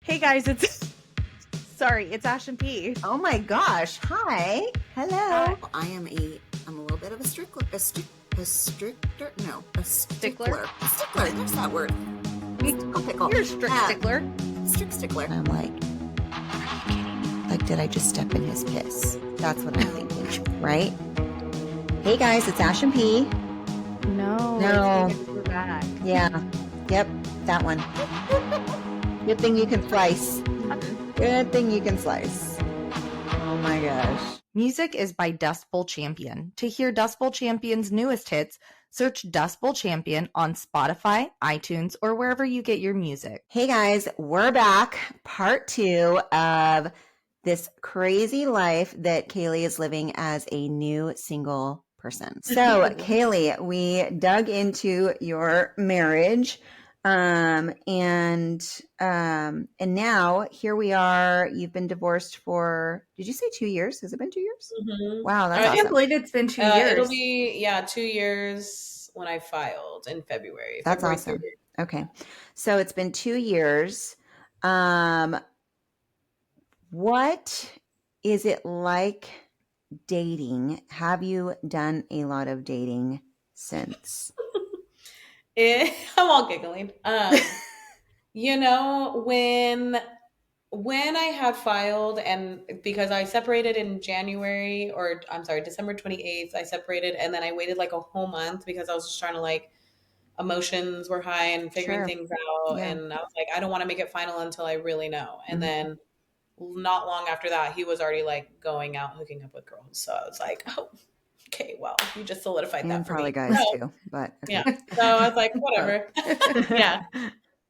Hey guys, it's Ash and P. Oh my gosh. Hi. Hello. Hi. I'm a little bit of a stickler. A stickler. A stickler? A stickler. There's that word. Pickle. You're a strict stickler. Strict stickler. I'm like, are you kidding me? Like, did I just step in his piss? That's what I'm thinking, right? Hey guys, it's Ash and P. No. We're back. Yeah. Yep. That one. Good thing you can slice. Good thing you can slice. Oh my gosh. Music is by Dust Bowl Champion. To hear Dust Bowl Champion's newest hits, search Dust Bowl Champion on Spotify, iTunes, or wherever you get your music. Hey guys, we're back. Part 2 of this crazy life that Kaylee is living as a new single person. So, Kaylee, we dug into your marriage. And now here we are. You've been divorced for, did you say 2 years? Has it been 2 years? Mm-hmm. Wow, that's I awesome. can't believe it's been 2 years. It'll be 2 years when I filed in February. That's February awesome. 3rd. Okay. So it's been 2 years. What is it like dating? Have you done a lot of dating since? I'm all giggling. When I had filed, and because I separated in December 28th, I separated, and then I waited like a whole month because I was just trying to emotions were high and figuring Sure. things out. Yeah. And I was like, I don't want to make it final until I really know. And Mhm. then not long after that, he was already going out, hooking up with girls. So I was like, oh, okay, well, you just solidified that And for probably me. guys too, but okay. Yeah. So I was like, whatever. Yeah.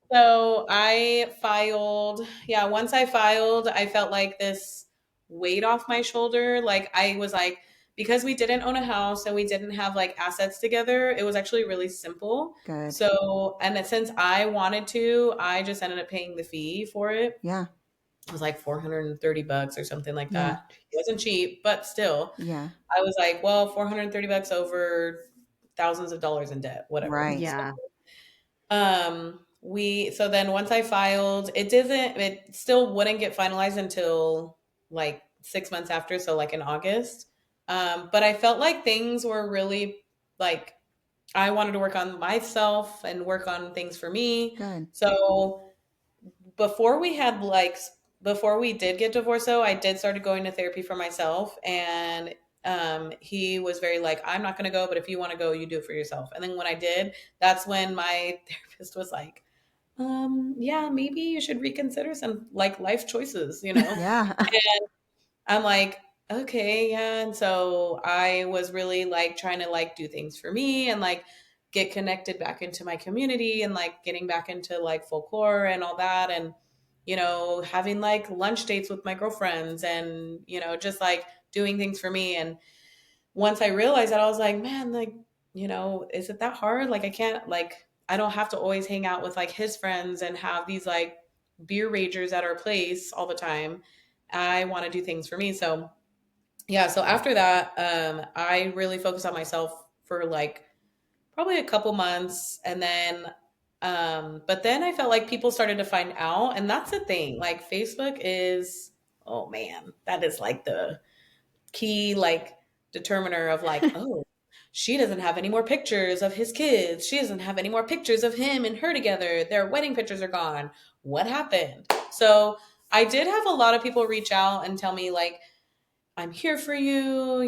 So I filed. Yeah. Once I filed, I felt like this weight off my shoulder. I was like, because we didn't own a house and we didn't have assets together, it was actually really simple. Good. So, and since I wanted to, I just ended up paying the fee for it. Yeah. It was like $430 or something like Yeah. that. It wasn't cheap, but still, Yeah. I was like, well, $430 over thousands of dollars in debt, whatever. Right. Yeah. So then once I filed, it still wouldn't get finalized until 6 months after, so in August. But I felt like things were really I wanted to work on myself and work on things for me. Good. So before we did get divorced, though, I did started going to therapy for myself, and he was very I'm not going to go, but if you want to go, you do it for yourself. And then when I did, that's when my therapist was like, yeah, maybe you should reconsider some life choices, Yeah. And I'm like, okay, yeah. And so I was really trying to do things for me and get connected back into my community and getting back into folklore and all that. And, having lunch dates with my girlfriends and, just doing things for me. And once I realized that, I was like, man, is it that hard? I can't, I don't have to always hang out with his friends and have these beer ragers at our place all the time. I want to do things for me. So yeah, so after that, I really focused on myself for probably a couple months. And then, but then I felt like people started to find out. And that's the thing. Facebook is, oh man, that is the key, determiner of oh, she doesn't have any more pictures of his kids. She doesn't have any more pictures of him and her together. Their wedding pictures are gone. What happened? So I did have a lot of people reach out and tell me I'm here for you.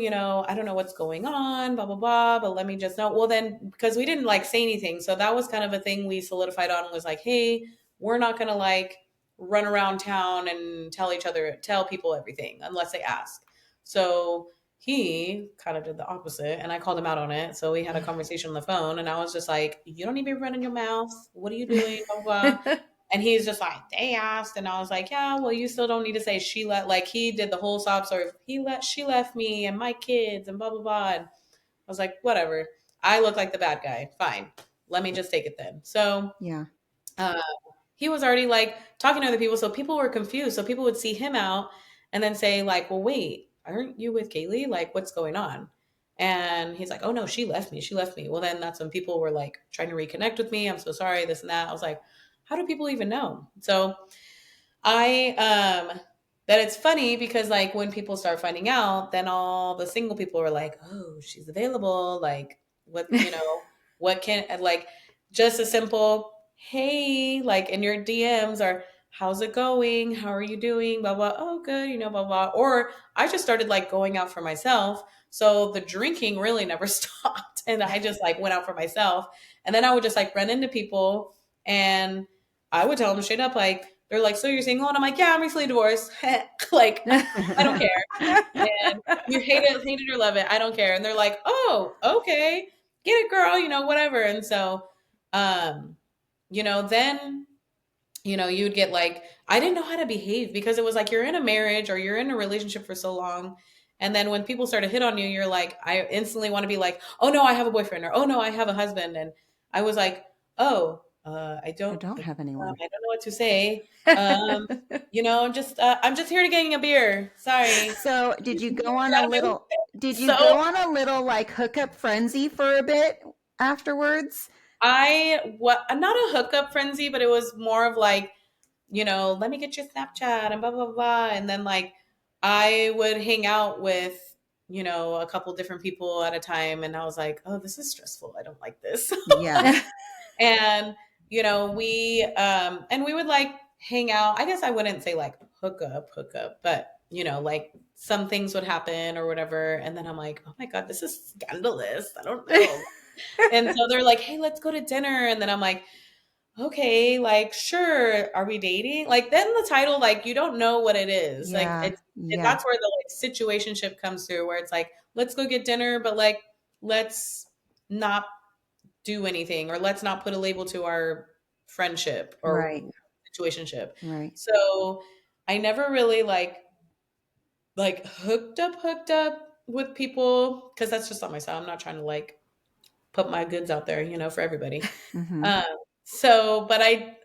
I don't know what's going on, blah, blah, blah, but let me just know. Well, then, because we didn't say anything. So that was kind of a thing we solidified on, was hey, we're not going to run around town and tell people everything unless they ask. So he kind of did the opposite, and I called him out on it. So we had a conversation on the phone, and I was just like, you don't need to be running your mouth. What are you doing? Blah, blah, blah. And he's just like, they asked. And I was like, yeah, well, you still don't need to say she let, he did the whole sob story of she left me and my kids and blah, blah, blah. And I was like, whatever. I look like the bad guy. Fine. Let me just take it then. So Yeah. he was already talking to other people. So people were confused. So people would see him out and then say well, wait, aren't you with Kaylee? What's going on? And he's like, oh no, she left me. She left me. Well, then that's when people were trying to reconnect with me. I'm so sorry, this and that. I was like, how do people even know? So That it's funny because like when people start finding out, then all the single people are like, "Oh, she's available." Like, what, what can, like, just a simple, "Hey," like in your DMs, or "How's it going? How are you doing?" Blah blah. "Oh, good," blah blah. Or I just started like going out for myself. So the drinking really never stopped. And I just like went out for myself. And then I would just like run into people, and I would tell them straight up, like, they're like, "So you're single?" And I'm like, "Yeah, I'm recently divorced." Like, I don't care. And you hate it or love it, I don't care. And they're like, "Oh, okay, get it, girl," whatever. And so, then, you'd get like, I didn't know how to behave because it was like you're in a marriage or you're in a relationship for so long. And then when people start to hit on you, you're like, I instantly want to be like, "Oh no, I have a boyfriend," or "Oh no, I have a husband." And I was like, "Oh, I don't have anyone. I don't know what to say. Um, I'm just here to getting a beer. Sorry." So did you go on a Gotta move. little, So like hookup frenzy for a bit afterwards? I'm not a hookup frenzy, but it was more of like, "Let me get your Snapchat," and blah blah blah. And then like I would hang out with, a couple different people at a time, and I was like, "Oh, this is stressful. I don't like this." Yeah. And we would like hang out. I guess I wouldn't say like hook up, but like some things would happen or whatever. And then I'm like, "Oh my God, this is scandalous. I don't know." And so they're like, "Hey, let's go to dinner." And then I'm like, "Okay, like, sure. Are we dating?" Like, then the title, like, you don't know what it is. Like, Yeah. that's where the like situationship comes through, where it's like, "Let's go get dinner, but like, let's not do anything, or let's not put a label to our friendship or Right. situationship." Right. So I never really like hooked up with people, because that's just not myself. I'm not trying to like put my goods out there, for everybody. Mm-hmm. Um, so, but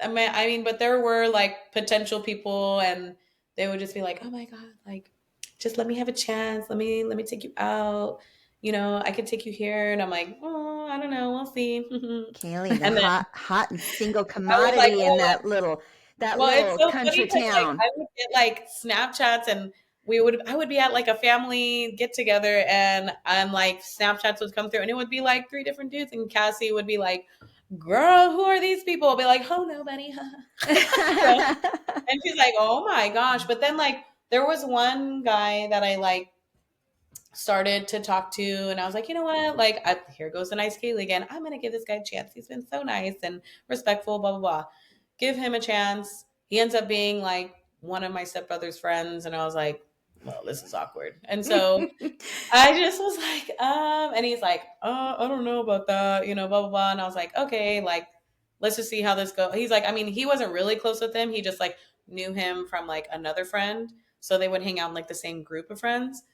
but there were like potential people, and they would just be like, "Oh my God, like, just let me have a chance. Let me take you out. I could take you here." And I'm like, "Oh, I don't know. We'll see." Kaylee, the And then hot and single I was like, commodity in "Oh, that well, it's little so funny country because like town. I would get like Snapchats, and I would be at like a family get together, and like Snapchats would come through, and it would be like three different dudes, and Cassie would be like, "Girl, who are these people?" I'll be like, "Oh, nobody." So, and she's like, "Oh my gosh." But then like there was one guy that I like started to talk to, and I was like, "You know what? Like, here goes the nice Kaylee again. I'm gonna give this guy a chance. He's been so nice and respectful, blah blah blah. Give him a chance." He ends up being like one of my stepbrother's friends, and I was like, "Well, this is awkward." And so I just was like, and he's like, "I don't know about that, blah blah blah." And I was like, "Okay, like, let's just see how this goes." He's like, I mean, he wasn't really close with him. He just like knew him from like another friend, so they would hang out in like the same group of friends.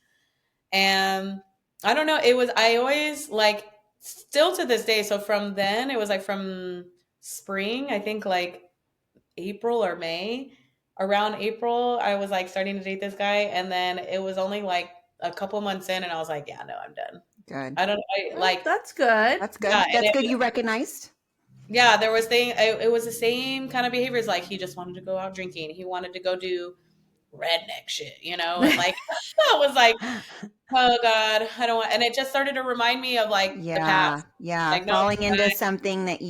And I don't know, I always like, still to this day. So from then, it was like from spring, I think like April or May, around April, I was like starting to date this guy. And then it was only like a couple months in, and I was like, "Yeah, no, I'm done." Good. I don't, Well, like, that's good. That's good. yeah. And That's good. You recognized. yeah, there was it was the same kind of behaviors. Like, he just wanted to go out drinking. He wanted to go do redneck shit, and like, I was like, "Oh God, I don't want," and it just started to remind me of like the Yeah. past. Yeah. Like, no, Falling into something that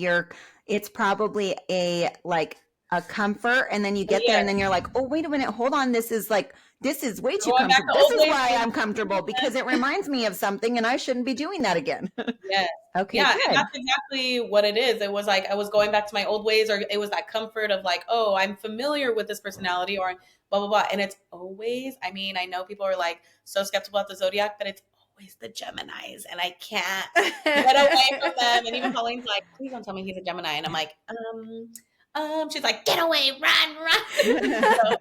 it's probably a comfort. And then you get there yeah, and then you're like, "Oh, wait a minute. Hold on. This is way too going back comfortable. to This old is ways. why I'm comfortable because it reminds me of something and I shouldn't be doing that again." Yes. Okay, Yeah, and good. that's exactly what it is. It was like I was going back to my old ways, or it was that comfort of like, "Oh, I'm familiar with this personality," or blah blah blah. And it's always, I mean, I know people are like so skeptical about the zodiac, but it's always the Geminis, and I can't get away from them. And even Colleen's like, "Please don't tell me he's a Gemini," and I'm like, she's like, "Get away, run." So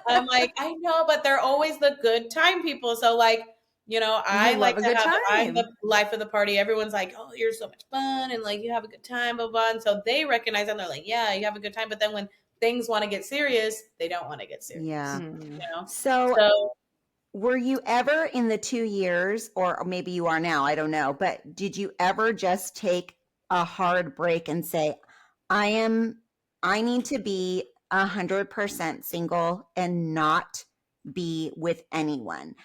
I'm like, "I know, but they're always the good time people." So like, I You love like a to good I'm the time. life of the party. Everyone's like, "Oh, you're so much fun," and like, "You have a good time," blah blah. And so they recognize, and they're like, "Yeah, you have a good time." But then when things want to get serious, they don't want to get serious. Yeah. Hmm. So So were you ever in the 2 years, or maybe you are now, I don't know, but did you ever just take a hard break and say, I need to be 100% single and not be with anyone.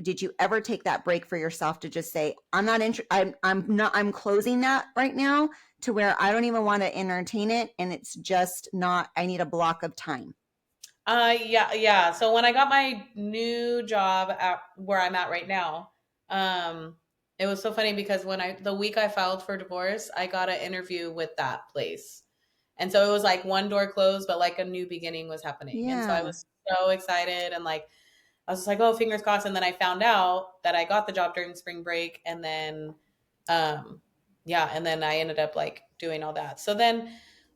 Did you ever take that break for yourself to just say, I'm closing that right now to where I don't even want to entertain it, and it's just not, I need a block of time? Yeah. So when I got my new job at where I'm at right now, it was so funny because the week I filed for divorce, I got an interview with that place. And so it was like one door closed, but like a new beginning was happening. And so I Yeah. was so excited, and like I was just like, oh, fingers crossed. And then I found out that I got the job during spring break, and then and then I ended up like doing all that. So then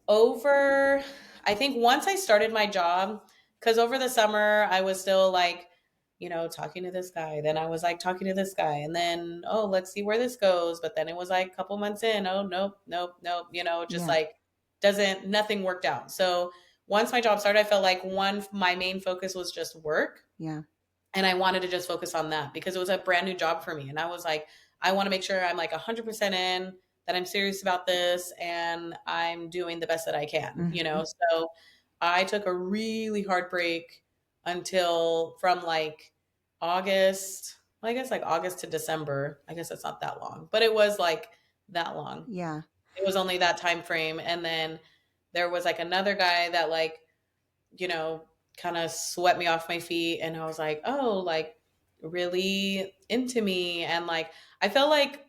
over I think once I started my job, because over the summer I was still like, talking to this guy. Then I was like talking to this guy, and then, oh, let's see where this goes. But then it was like a couple months in, oh, nope, nope, nope, just Yeah. like nothing worked out. So once my job started, I felt like my main focus was just work. Yeah. And I wanted to just focus on that because it was a brand new job for me. And I was like, I want to make sure I'm like 100% in, that I'm serious about this, and I'm doing the best that I can, So I took a really hard break until from like August, well, I guess like August to December. I guess it's not that long, but it was like that long. Yeah. It was only that time frame. And then there was like another guy that like, kind of swept me off my feet, and I was like, oh, like really into me. And like I felt like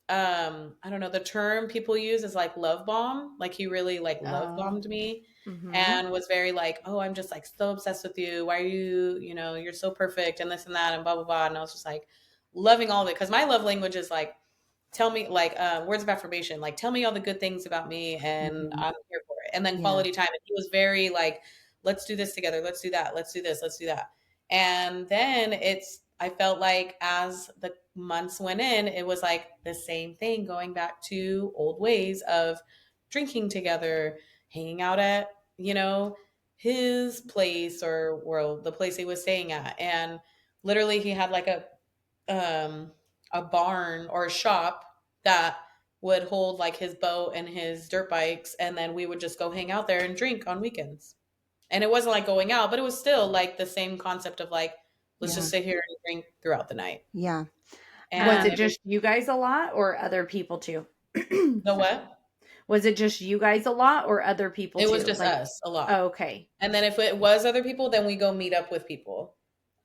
I don't know, the term people use is like love bomb. Like he really like love bombed me, and was very like, oh, I'm just like so obsessed with you. Why are you, you're so perfect and this and that and blah blah blah. And I was just like loving all of it, because my love language is like, tell me like words of affirmation, like tell me all the good things about me, and I'm here for it. And then quality time. And he was very like, let's do this together, let's do that, let's do this, let's do that. And then I felt like as the months went in, it was like the same thing, going back to old ways of drinking together, hanging out at, his place, or the place he was staying at. And literally he had like a barn or a shop that would hold like his boat and his dirt bikes, and then we would just go hang out there and drink on weekends. And it wasn't like going out, but it was still like the same concept of like, let's just sit here and drink throughout the night. Yeah. And Was it just you guys a lot or other people too? the what? Was it just you guys a lot or other people too? It was just us a lot. Oh, okay. And then if it was other people, then we go meet up with people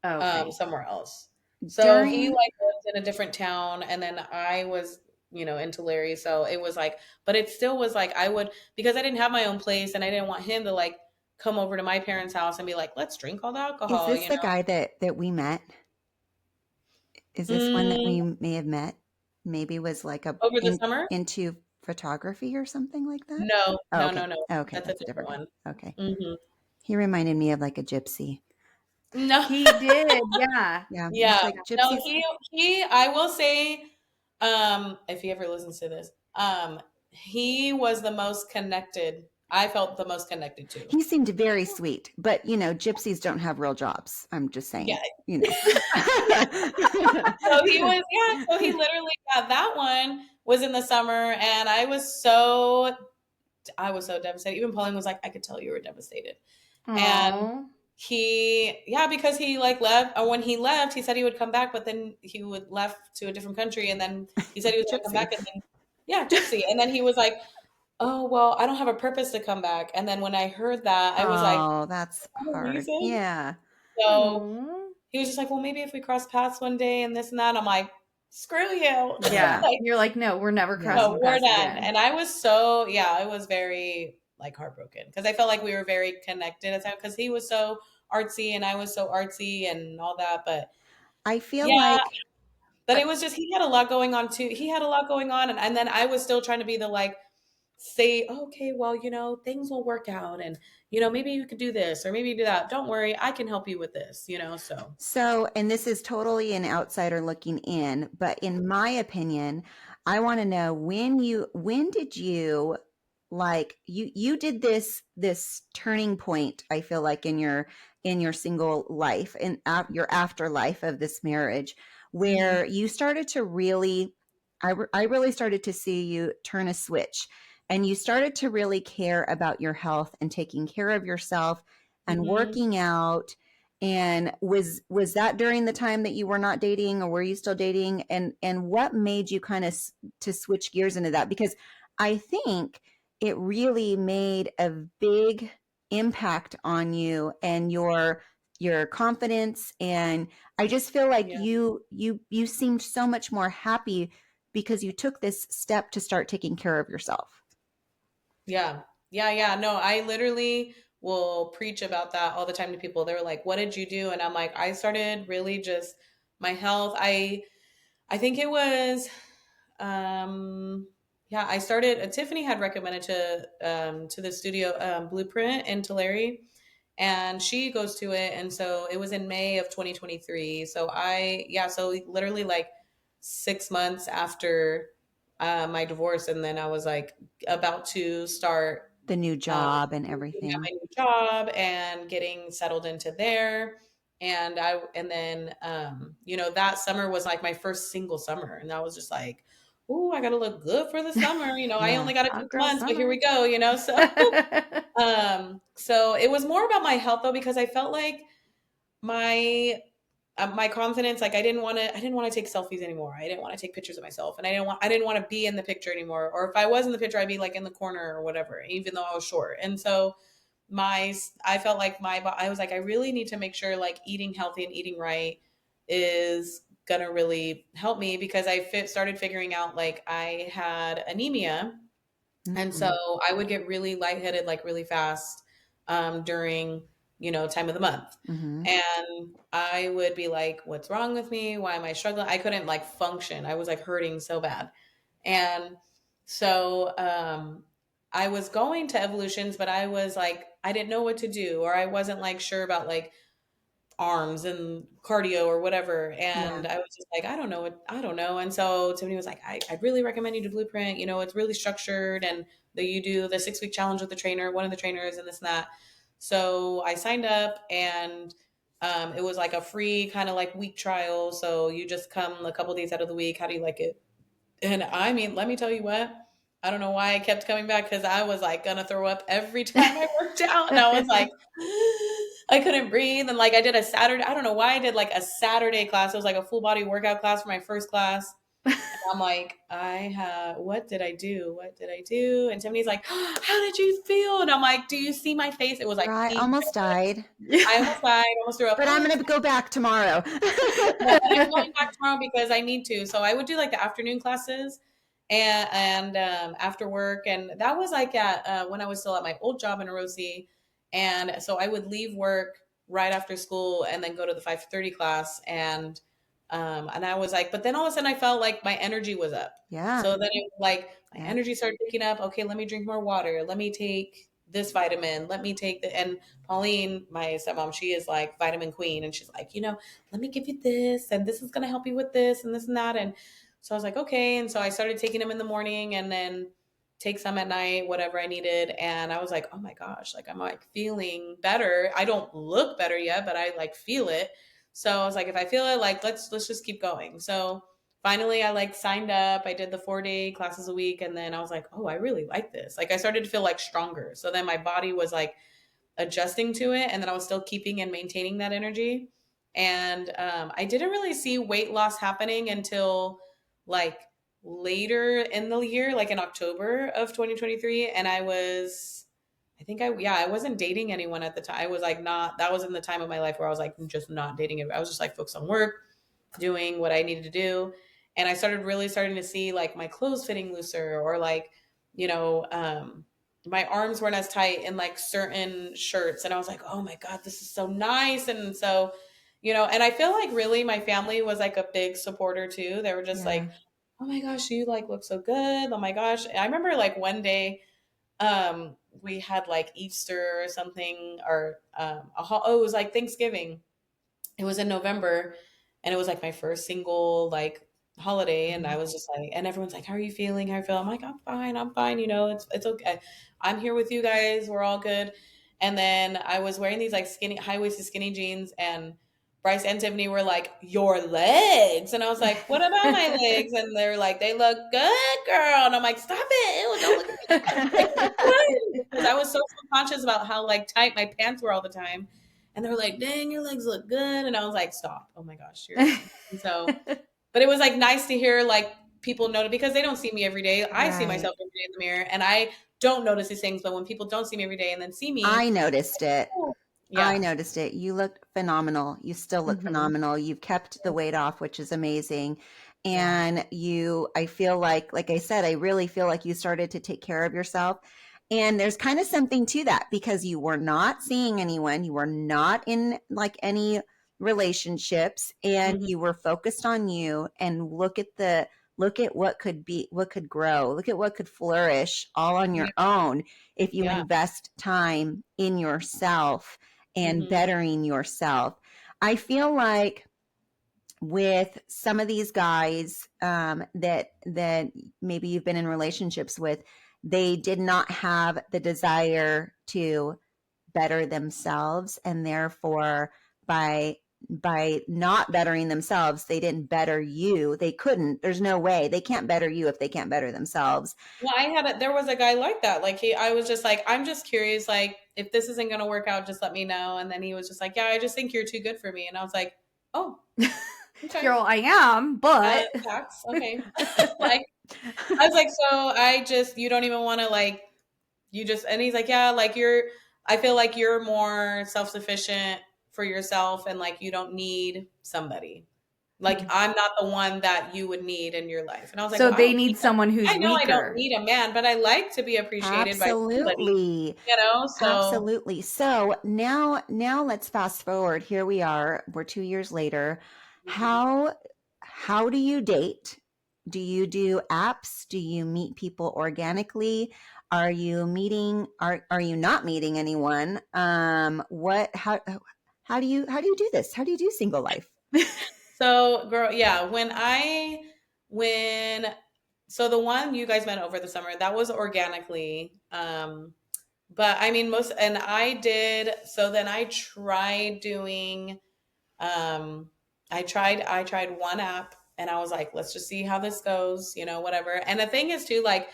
somewhere else. So he like lived in a different town, and then I was, in Tulare. So it was like, but it still was like, because I didn't have my own place, and I didn't want him to like come over to my parents' house and be like, let's drink all the alcohol. Is this the guy that we met? Is this one that we may have met? Maybe was like over the summer into photography or something like that? No. Okay, that's a different one. Okay. He reminded me of like a gypsy. No, he did. Yeah. Yeah. Like no, he. I will say, if he ever listens to this, he was the most connected. I felt the most connected to. He seemed very sweet, but gypsies don't have real jobs. I'm just saying. Yeah. So he was. Yeah. So he literally that one was in the summer, and I was so devastated. Even Pauline was like, I could tell you were devastated. Aww. And because he like left, or when he left, he said he would come back, but then he would left to a different country, and then he said he was going to come back, and then gypsy, and then he was like, oh well, I don't have a purpose to come back. And then when I heard that, I was like, oh, that's hard. Yeah. So he was just like, well, maybe if we cross paths one day and this and that. I'm like, screw you. Yeah. You're like, no, we're never crossing we're paths done. again. And I was I was very like heartbroken, because I felt like we were very connected at the time, because he was so artsy and I was so artsy and all that. But I feel like but it was just, he had a lot going on too. He had a lot going on, and then I was still trying to be the like, say, okay, well, things will work out, and maybe you could do this or maybe you do that. Don't worry, I can help you with this, so and this is totally an outsider looking in, but in my opinion, I want to know when did you like you did this turning point, I feel like, in your single life, in your afterlife of this marriage, where you started to really I really started to see you turn a switch and you started to really care about your health and taking care of yourself and Mm-hmm. working out. And was that during the time that you were not dating, or were you still dating? And what made you kind of to switch gears into that? Because I think it really made a big impact on you and your confidence. And I just feel like Yeah. you seemed so much more happy because you took this step to start taking care of yourself. Yeah. Yeah. Yeah. No, I literally will preach about that all the time to people. They're like, what did you do? And I'm like, I started really just my health. I think it was, um, yeah, I started, Tiffany had recommended to the studio, Blueprint in Tulare, and she goes to it. And so it was in May of 2023. So so literally like 6 months after, my divorce. And then I was like about to start, The new um, job and looking at my everything. new job and getting settled into there. And then, that summer was like my first single summer. And I was just like, "Ooh, I got to look good for the summer. I Yeah. only got a Hot couple girl months, but here summer. we go, so, so it was more about my health though, because I felt like my, my confidence, like I didn't want to take selfies anymore. I didn't want to take pictures of myself, and I didn't want to be in the picture anymore. Or if I was in the picture, I'd be like in the corner or whatever, even though I was short. And so I felt like I was like, I really need to make sure like eating healthy and eating right is gonna really help me, because started figuring out like I had anemia. And so Mm-hmm. I would get really lightheaded like really fast, during, time of the month. Mm-hmm. And I would be like, what's wrong with me? Why am I struggling? I couldn't like function. I was like hurting so bad. And so, I was going to evolutions, but I was like, I didn't know what to do, or I wasn't like sure about like arms and cardio or whatever. Yeah. And I was just like, I don't know. And so Tiffany was like, I'd really recommend you to Blueprint. It's really structured, and that you do the 6 week challenge with the trainer, one of the trainers, and this and that. So I signed up, and it was like a free kind of like week trial. So you just come a couple days out of the week. How do you like it? And I mean, let me tell you what, I don't know why I kept coming back, because I was like gonna throw up every time I worked out. And I was like, I couldn't breathe. And like I did a Saturday, I don't know why I did like a Saturday class. It was like a full body workout class for my first class. And I'm like, what did I do? What did I do? And Tiffany's like, how did you feel? And I'm like, do you see my face? It was like Right. pink. Almost died. I almost died, almost threw up. But I'm going to go back tomorrow. Yeah, and I'm going back tomorrow because I need to. So I would do like the afternoon classes and after work, and that was like at when I was still at my old job in Orosi. And so I would leave work right after school and then go to the 5:30 class, and I was like, but then all of a sudden I felt like my energy was up. Yeah. So then it like my Yeah. energy started picking up. Okay, let me drink more water. Let me take this vitamin. Let me take the and Pauline, my stepmom, she is like vitamin queen, and she's like, let me give you this, and this is going to help you with this and this and that. And so I was like, okay. And so I started taking them in the morning and then take some at night, whatever I needed. And I was like, oh my gosh, like I'm like feeling better. I don't look better yet, but I like feel it. So I was like, if I feel it, like let's just keep going. So finally I like signed up. I did the 4-day classes a week, and then I was like, oh, I really like this. Like I started to feel like stronger. So then my body was like adjusting to it, and then I was still keeping and maintaining that energy. And I didn't really see weight loss happening until like later in the year, like in October of 2023. And I wasn't dating anyone at the time. I was like not, that was in the time of my life where I was like just not dating it. I was just like focused on work, doing what I needed to do. And I starting to see like my clothes fitting looser, or like, you know, my arms weren't as tight in like certain shirts. And I was like, oh my God, this is so nice. And so, and I feel like really my family was like a big supporter too. They were just Yeah. like, oh my gosh, you like look so good. Oh my gosh. I remember like one day, we had like Easter or something, or it was like Thanksgiving. It was in November, and it was like my first single like holiday. And I was just like, and everyone's like, how are you feeling? How are you feeling? I'm like, I'm fine, it's okay. I'm here with you guys. We're all good. And then I was wearing these like skinny high-waisted skinny jeans, and Bryce and Tiffany were like, your legs. And I was like, what about my legs? And they're like, they look good, girl. And I'm like, stop it. Ew, don't look at me. Like, what? Because I was so conscious about how like tight my pants were all the time. And they were like, dang, your legs look good. And I was like, stop. Oh my gosh, seriously. And so, but it was like nice to hear like people notice because they don't see me every day. I see Right. myself every day in the mirror and I don't notice these things. But when people don't see me every day and then see me, I noticed it. oh, I yeah. noticed it. You looked phenomenal. You still look phenomenal. You've kept the weight off, which is amazing. Yeah. And I feel like I said, I really feel like you started to take care of yourself. And there's kind of something to that because you were not seeing anyone. You were not in like any relationships and Mhm. you were focused on you and look at what could be, what could grow, look at what could flourish all on Yeah. your own if you Yeah. invest time in yourself and Mhm. bettering yourself. I feel like with some of these guys that maybe you've been in relationships with, they did not have the desire to better themselves, and therefore by not bettering themselves, they didn't better you. They couldn't. There's no way they can't better you if they can't better themselves. Well, there was a guy like that. Like I was just like, I'm just curious, like, if this isn't going to work out, just let me know. And then he was just like, yeah, I just think you're too good for me. And I was like, oh, okay. Girl, I am, but Facts. Okay. Like, I was like, so you don't even want to like, and he's like, yeah, like I feel like you're more self-sufficient for yourself and like, you don't need somebody. Like I'm not the one that you would need in your life. And I was like, so well, they need someone who's I know I don't weaker. need a man, but I like to be appreciated by somebody, Absolutely. you know? So Absolutely. So now let's fast forward. Here we are. We're 2 years later. mhm. How do you date? Do you do apps? Do you meet people organically? Are you meeting, are you not meeting anyone? What how do you do this? How do you do single life? So girl, yeah, when so the one you guys met over the summer, that was organically. But I mean so then I tried doing I tried one app and I was like, let's just see how this goes, whatever. And the thing is too, like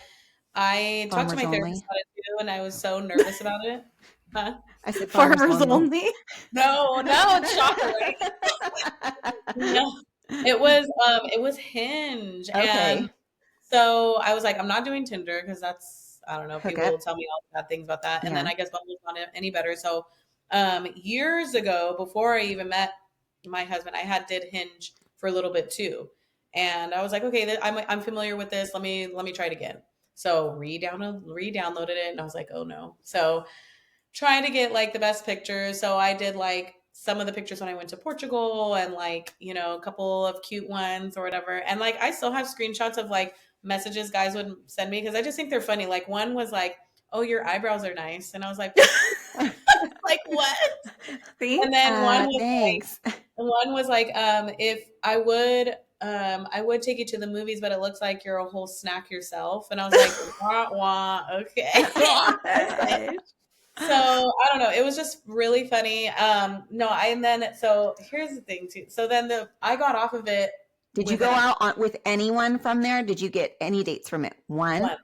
I talked to Farmers my therapist only. about it too, and I was so nervous about it. Huh? I said farmers Farmers only. only. No, no, it's shocker, right? No. It was Hinge. And Okay. so I was like, I'm not doing Tinder because that's I don't know, Hook people up. will tell me all the bad things about that. And then Yeah. I guess Bumble's not any better. So years ago, before I even met my husband, I had did Hinge for a little bit too. And I was like, okay, I'm familiar with this. Let me try it again. So re-downloaded it, and I was like, oh no. So trying to get like the best pictures. So I did like some of the pictures when I went to Portugal and like, a couple of cute ones or whatever. And like I still have screenshots of like messages guys would send me because I just think they're funny. Like one was like, "Oh, your eyebrows are nice." And I was like, like what? And Thanks. then Thanks. one was like, if I would take you to the movies, but it looks like you're a whole snack yourself. And I was like, wah, wah, okay. So I don't know. It was just really funny. No, and then so here's the thing too. So then I got off of it Did you within go out with anyone from there? Did you get any dates from it? One? one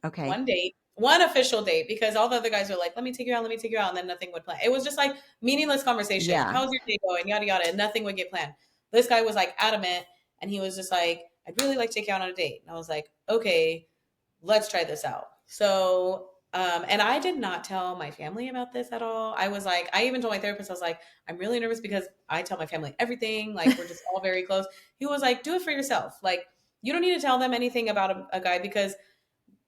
Okay. one date, one official date, because all the other guys were like, "Let me take you out, let me take you out," and then nothing would plan. It was just like meaningless conversation. Yeah. How's your day going? Yada yada, and nothing would get planned. This guy was like adamant, and he was just like, "I'd really like to take you out on a date," and I was like, "Okay, let's try this out." So, and I did not tell my family about this at all. I was like, I even told my therapist, I was like, I'm really nervous because I tell my family everything. Like, we're just all very close. He was like, do it for yourself. Like, you don't need to tell them anything about a guy because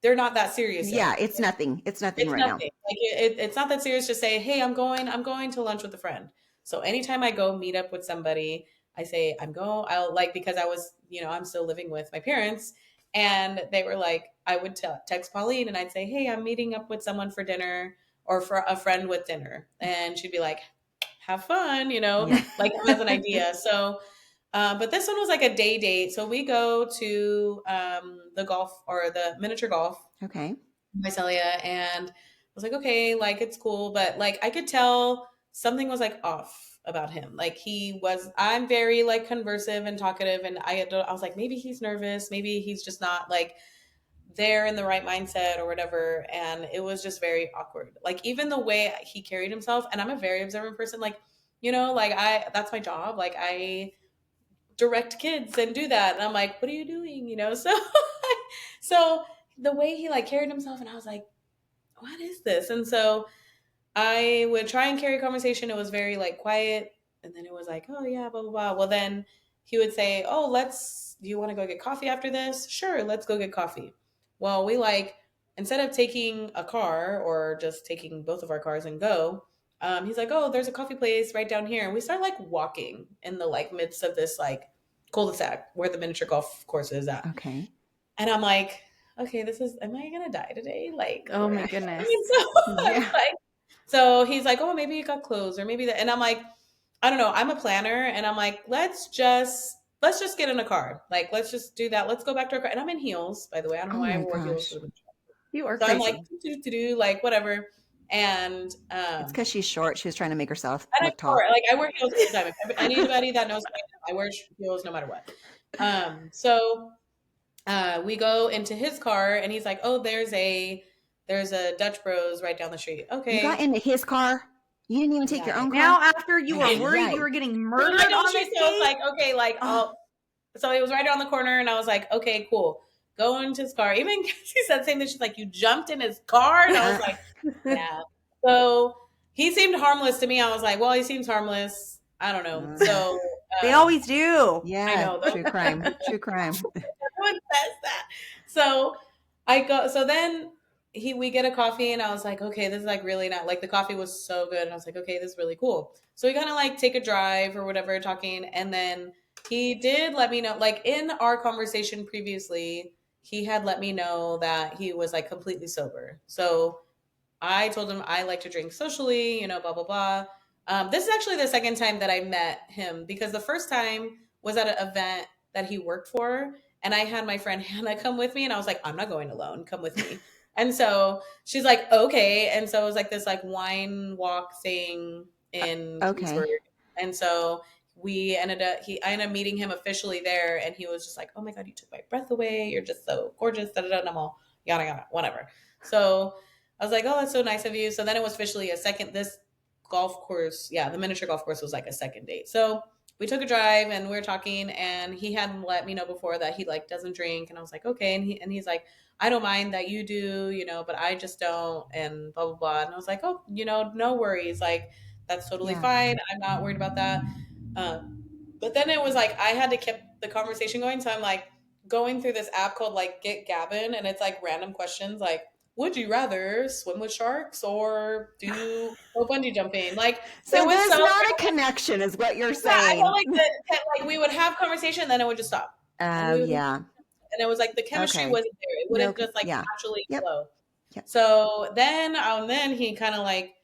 they're not that serious Yeah, yet. it's nothing. It's nothing It's right now. nothing. Like, it's not that serious. Just say, hey, I'm going to lunch with a friend. So anytime I go meet up with somebody, I say I'll like, because I was, I'm still living with my parents, and they were like, I would text Pauline and I'd say, hey, I'm meeting up with someone for dinner or for a friend with dinner. And she'd be like, have fun, Yeah. like as an idea. So, but this one was like a day date. So we go to the golf or the miniature golf, Okay. Visalia, and I was like, okay, like it's cool, but like I could tell something was like off about him. Like I'm very like conversive and talkative, and I was like, maybe he's nervous, maybe he's just not like there in the right mindset or whatever. And it was just very awkward. Like even the way he carried himself, and I'm a very observant person, like, like that's my job. Like I direct kids and do that. And I'm like, what are you doing? So, so the way he like carried himself, and I was like, what is this? And so I would try and carry a conversation. It was very like quiet. And then it was like, oh yeah, blah, blah, blah. Well, then he would say, oh, do you want to go get coffee after this? Sure. Let's go get coffee. Well, we like, instead of taking a car or just taking both of our cars and go, he's like, oh, there's a coffee place right down here. And we start like walking in the like midst of this like cul-de-sac where the miniature golf course is at. Okay. And I'm like, okay, am I going to die today? Like, oh my goodness. So he's like, oh, maybe it got closed or maybe that. And I'm like, I don't know. I'm a planner. And I'm like, let's just get in a car. Like, let's just do that. Let's go back to our car. And I'm in heels, by the way. I don't know why I wore heels. You are so crazy. I'm like, like whatever. And it's because she's short. She was trying to make herself and look tall. Like I wear heels all the time. Anybody that knows me, I wear heels no matter what. So we go into his car, and he's like, oh, there's a Dutch Bros right down the street. Okay. You got into his car? You didn't even take your own car? Now after you were worried you were getting murdered on the street. So I was like, okay, like, so it was right around the corner, and I was like, okay, cool. Go into his car. Even she said the same thing. She's like, you jumped in his car? And I was like, yeah. So he seemed harmless to me. I was like, well, he seems harmless. I don't know. So they always do. Yeah, I know. True crime. True crime. Everyone says that. So then we get a coffee, and I was like, okay, this is like really not like, the coffee was so good. And I was like, okay, this is really cool. So we kind of like take a drive or whatever talking. And then he did let me know, like in our conversation previously, he had let me know that he was like completely sober. So I told him I like to drink socially, blah, blah, blah. This is actually the second time that I met him, because the first time was at an event that he worked for. And I had my friend Hannah come with me, and I was like, I'm not going alone. Come with me. And so she's like, okay. And so it was like this like wine walk thing in Pittsburgh. And so I ended up meeting him officially there, and he was just like, oh my God, you took my breath away. You're just so gorgeous. Da, da, da. And I'm all yada, yada, whatever. So I was like, oh, that's so nice of you. So then it was officially this golf course. Yeah. The miniature golf course was like a second date. So we took a drive, and we were talking, and he hadn't let me know before that he like doesn't drink. And I was like, okay. And he's like, I don't mind that you do, but I just don't, and blah, blah, blah. And I was like, oh, no worries. Like, that's totally fine. I'm not worried about that. But then it was like, I had to keep the conversation going. So I'm like going through this app called like Get Gavin, and it's like random questions like, would you rather swim with sharks or go bungee jumping? Like, so there's not a connection, is what you're saying. I felt like we would have conversation, then it would just stop. Yeah. And it was like the chemistry wasn't there. It wouldn't just like naturally flow. Yep. So then he kind of like,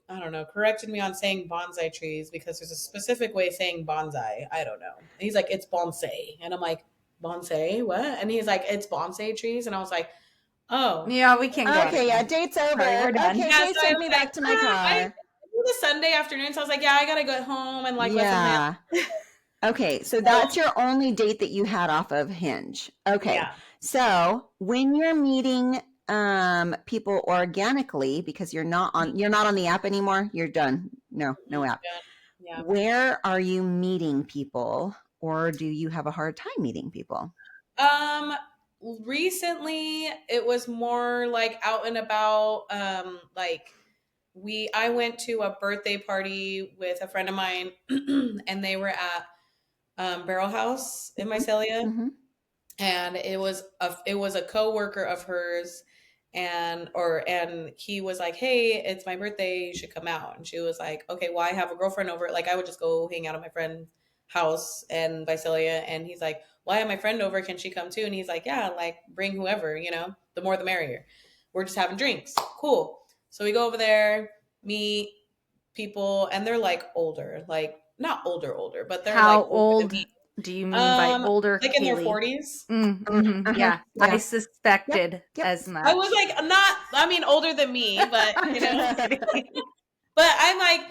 I don't know, corrected me on saying bonsai trees, because there's a specific way of saying bonsai. I don't know. And he's like, it's bonsai. And I'm like, bonsai? What? And he's like, it's bonsai trees. And I was like, oh. Yeah, we can't go. Okay, yeah, date's over. We're done. Okay, please take me back to my car. It was a Sunday afternoon, so I was like, yeah, I got to go home and like let him. Okay, so that's your only date that you had off of Hinge. Okay, so when you're meeting people organically, because you're not on the app anymore, you're done. No app. Yeah. Where are you meeting people, or do you have a hard time meeting people? Recently it was more like out and about. I went to a birthday party with a friend of mine, and they were at Barrel House in Visalia. Mm-hmm. And it was a coworker of hers, and he was like, hey, it's my birthday, you should come out. And she was like, okay, well, I have a girlfriend over. Like, I would just go hang out at my friend's house in Visalia. And he's like, well, I have my friend over, can she come too? And he's like, yeah, like bring whoever, the more the merrier. We're just having drinks. Cool. So we go over there, meet people, and they're like older, like not older, but they're how like old do you mean by older? Like Kaylee? In their 40s. Mm-hmm. Yeah, I suspected as much. I was like, older than me, but but I'm like,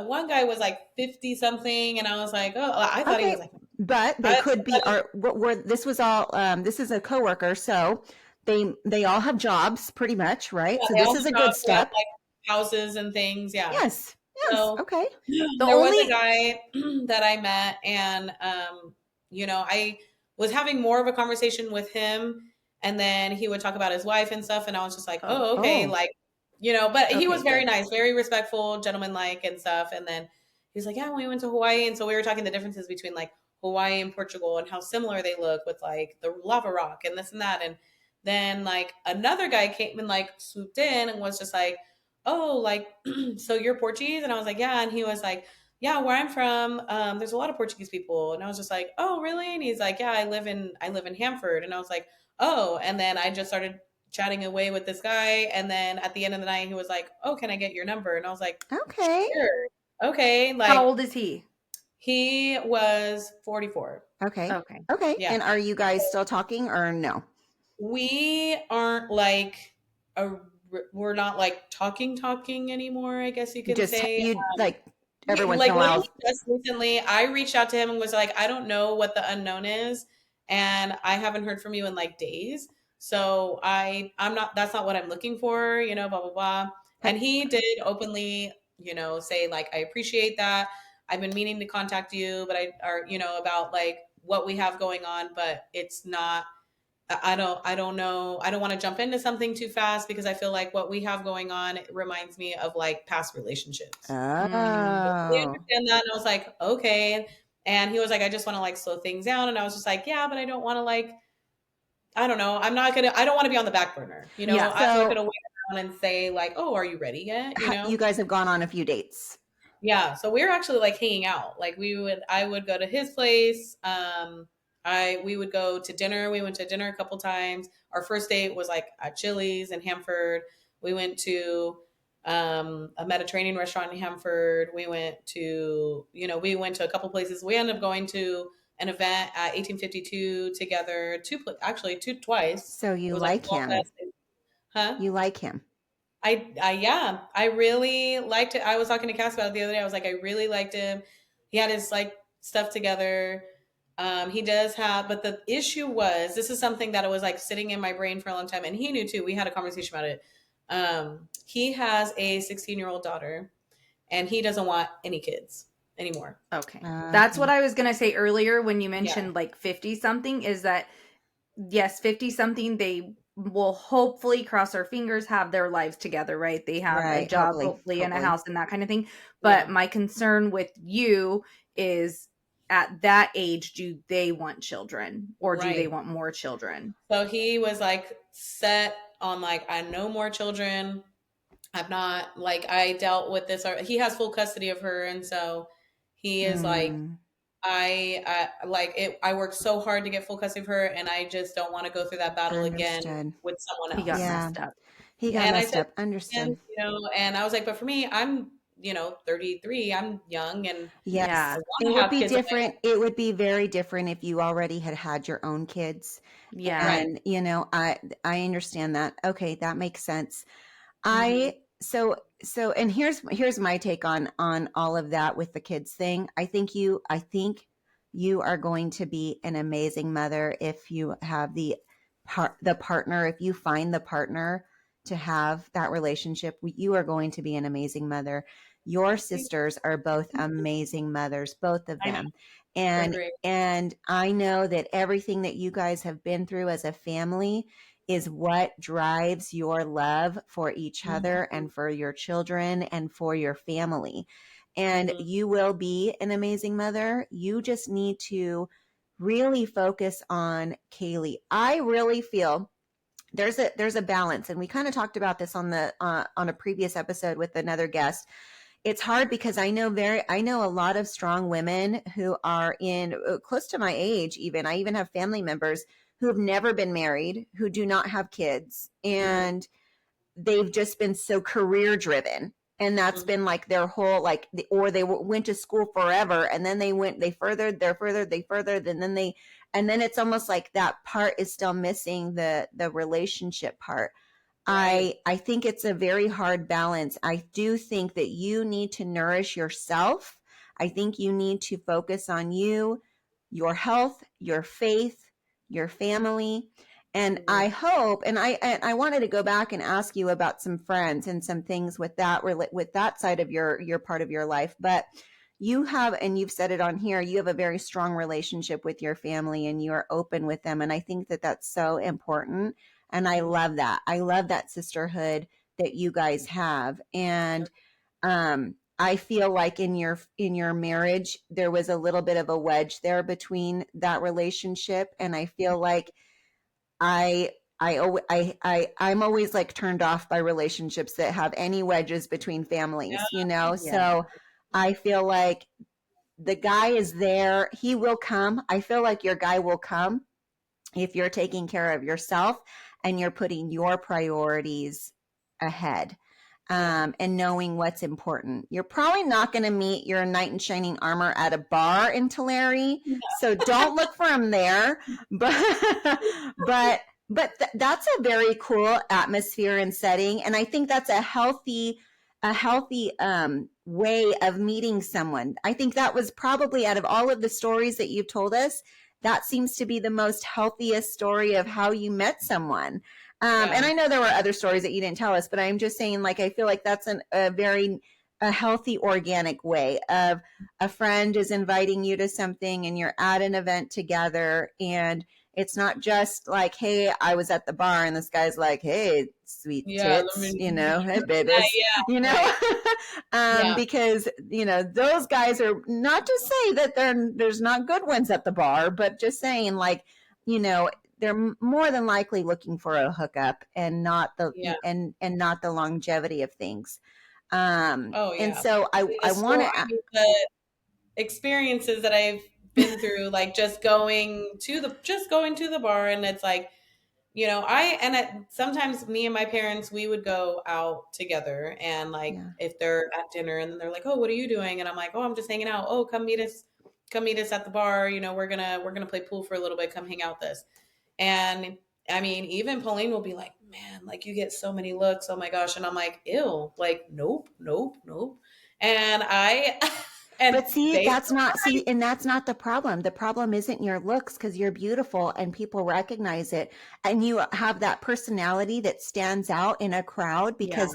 one guy was like 50 something, and I was like, oh, I thought he Okay. was like, But they I could be, thought or were this was all, this is a coworker. So they all have jobs pretty much, right? yeah, So they this all is have a good jobs, they have step. like houses and things. Yeah. Yes. Yes. So Okay. The there was a only guy that I met, and I was having more of a conversation with him, and then he would talk about his wife and stuff, and I was just like, oh, oh, okay, Oh, like, but he okay, was very good. nice, very respectful, gentlemanlike and stuff. And then he was like, yeah, we went to Hawaii, and so we were talking the differences between like Hawaii and Portugal and how similar they look with like the lava rock and this and that. And then like another guy came and like swooped in and was just like, oh, like, so you're Portuguese? And I was like, yeah. And he was like, yeah, where I'm from, there's a lot of Portuguese people. And I was just like, oh, really? And he's like, yeah, I live in Hanford. And I was like, oh. And then I just started chatting away with this guy. And then at the end of the night, he was like, oh, can I get your number? And I was like, okay. sure. Okay. How Like, old is he? he was 44. Okay. Okay. Okay. Yeah. And are you guys still talking or no? We aren't like, a, we're not like talking anymore, I guess you could Just say. you like every once in Like a literally while. just recently, I reached out to him and was like, I don't know what the unknown is, and I haven't heard from you in like days. So I'm not. That's not what I'm looking for. Blah blah blah. And he did openly, say like, I appreciate that. I've been meaning to contact you, but about like what we have going on, but it's not. I don't know. I don't want to jump into something too fast because I feel like what we have going on, it reminds me of like past relationships. Mm. We Oh. understand that. And I was like, okay. And he was like, I just want to like slow things down. And I was just like, yeah, but I don't want to like, I don't know. I don't want to be on the back burner. Yeah. I'm not So going to wait around and say like, oh, are you ready yet? you guys have gone on a few dates. Yeah. So we were actually like hanging out. Like I would go to his place. We would go to dinner. We went to dinner a couple times. Our first date was like at Chili's in Hanford. We went to a Mediterranean restaurant in Hanford. We went to a couple places. We ended up going to an event at 1852 together. Two twice. So It you was like like Fall him. Fest. Huh? You like him. Yeah, I really liked it. I was talking to Cass about it the other day. I was like, I really liked him. He had his like stuff together. He does have, but the issue was, this is something that was like sitting in my brain for a long time, and he knew too. We had a conversation about it. He has a 16-year-old daughter, and he doesn't want any kids anymore. Okay. That's what Okay. I was going to say earlier when you Yeah, mentioned like 50 something is that yes, 50 something, they will hopefully cross our fingers have their lives together, right? They have a Right. job, Hopefully. hopefully, and a Hopefully. house and that kind of thing. But yeah, my concern with you is at that age, do they want children or do they right. want more children? So he was like set on like, I no more children. I'm not like, I dealt with this. Or he has full custody of her, and so he is like, Mm, I like it. I worked so hard to get full custody of her, and I just don't want to go through that battle again understood. with someone He got else. Yeah. messed up. He got And I messed said, up. Understood. and I was like, but for me, I'm 33. I'm young, and Yes. I Yeah. want It to would have be kids. different. It would be very different if you already had your own kids. Yeah. Right. And, I understand that. Okay, that makes sense. Mm-hmm. I so and here's my take on all of that with the kids thing. I think you are going to be an amazing mother if you have the partner, if you find the partner to have that relationship, you are going to be an amazing mother. Your sisters are both amazing mothers, both of I know. them. They're And great. and I know that everything that you guys have been through as a family is what drives your love for each other Mm-hmm. and for your children and for your family. And Mm-hmm. you will be an amazing mother. You just need to really focus on Kaylee. I really feel there's a balance, and we kind of talked about this on a previous episode with another guest. It's hard because I know a lot of strong women who are in close to my age. Even I even have family members who have never been married, who do not have kids, and they've just been so career driven, and that's Mm-hmm. been like their whole like or they went to school forever, and then they furthered, and then it's almost like that part is still missing, the relationship part. Right. I think it's a very hard balance. I do think that you need to nourish yourself. I think you need to focus on you, your health, your faith, your family. And Mhm. I hope, and I wanted to go back and ask you about some friends and some things with that side of your part of your life. But you have, and you've said it on here, you have a very strong relationship with your family and you are open with them. And I think that that's so important. And I Mhm. love that. I love that sisterhood that you guys have. And I feel like in your marriage there was a little bit of a wedge there between that relationship, and I feel like I I'm always like turned off by relationships that have any wedges between Yeah, families, you me know? Yeah. So I feel like the guy is there. He will come. I feel like your guy will come if you're taking care of yourself and you're putting your priorities ahead, yeah. and knowing what's important. You're probably not going to meet your knight in shining armor at a bar in Tulare, so don't look for him there. But but that's a very cool atmosphere and setting, and I think that's a healthy way of meeting someone. I think that was probably, out of all of the stories that you've told us, that seems to be the most healthiest story of how you met someone. And Yeah. I know there were other stories that you didn't tell us, but I'm just saying, like, I feel like that's a healthy, organic way of a friend is inviting you to something and you're at an event together, and it's not just like, hey, I was at the bar and this guy's like, hey, sweet Yeah. Let tits, me. you know, hey, Yeah. babies, Yeah. you know, Right. Yeah. because, you know, those guys are, not to say that there's not good ones at the bar, but just saying, like, you know, they're more than likely looking for a hookup and not the Yeah. not the longevity of things. Oh And yeah. so The I want story, to, the experiences that I've been through, like just going to the bar, and it's like, sometimes me and my parents, we would go out together, and like yeah, if they're at dinner and they're like, "Oh, what are you doing?" and I'm like, "Oh, I'm just hanging out." "Oh, come meet us at the bar. We're gonna play pool for a little bit. Come hang out with us." And I mean, even Pauline will be like, "Man, like you get so many looks. Oh my gosh!" And I'm like, "Ew, like nope, nope, nope." And I and but see, they that's not, see, and that's not the problem. The problem isn't your looks, because you're beautiful and people recognize it, and you have that personality that stands out in a crowd yeah,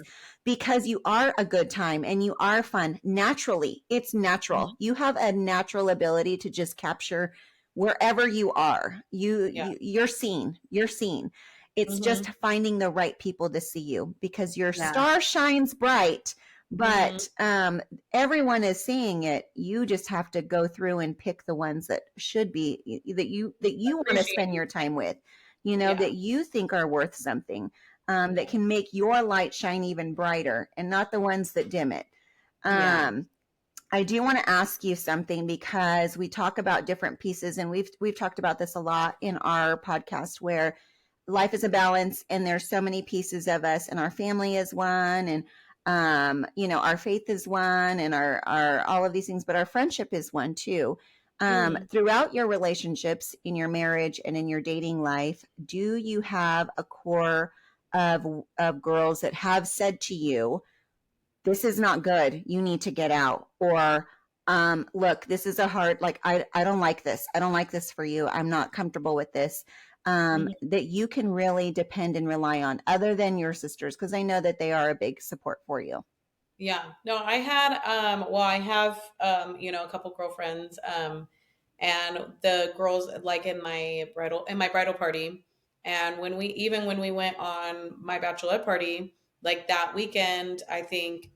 because you are a good time and you are fun naturally. It's mhm, natural. You have a natural ability to just capture wherever you are. yeah, You're seen. You're seen. It's just hmm, finding the right people to see you, because your Yeah. star shines bright, hmm, but everyone is seeing it. You just have to go through and pick the ones that should be, that you want to spend appreciate, your time with, you know, yeah, that you think are worth something, that yeah, can make your light shine even brighter, and not the ones that dim it. yeah, um I do want to ask you something, because we talk about different pieces, and we've talked about this a lot in our podcast, where life is a balance and there's so many pieces of us, and our family is one, and you know, our faith is one, and our all of these things, but our friendship is one too. mm, Throughout your relationships, in your marriage and in your dating life, do you have a core of girls that have said to you, this is not good, you need to get out, or look, this is a hard, like, I don't like this, I don't like this for you, I'm not comfortable with this, mhm. that you can really depend and rely on, other than your sisters, because I know that they are a big support for you. Yeah. No, I have a couple girlfriends, and the girls like in my bridal party, and when we went on my bachelorette party, like that weekend, I think,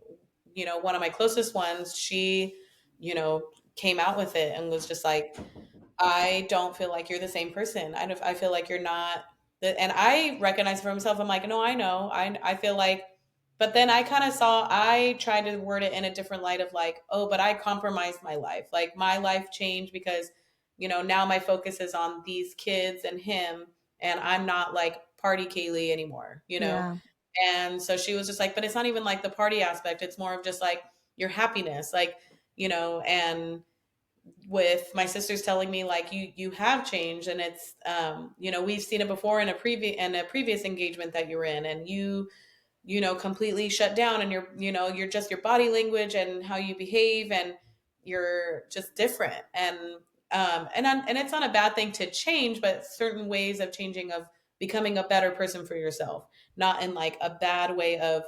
one of my closest ones, she, you know, came out with it and was just like, I don't feel like you're the same person. I feel like you're not. And I recognize for myself. I'm like, no, I know. I feel like, but then I tried to word it in a different light of like, oh, but I compromised my life. Like my life changed because, now my focus is on these kids and him, and I'm not like party Kaylee anymore. Yeah, And so she was just like, but it's not even like the party aspect. It's more of just like your happiness, like, and with my sisters telling me like you have changed, and it's we've seen it before in a previous engagement that you were in, and you completely shut down, and you're just your body language and how you behave, and you're just different. And it's not a bad thing to change, but certain ways of changing, of becoming a better person for yourself, not in like a bad way of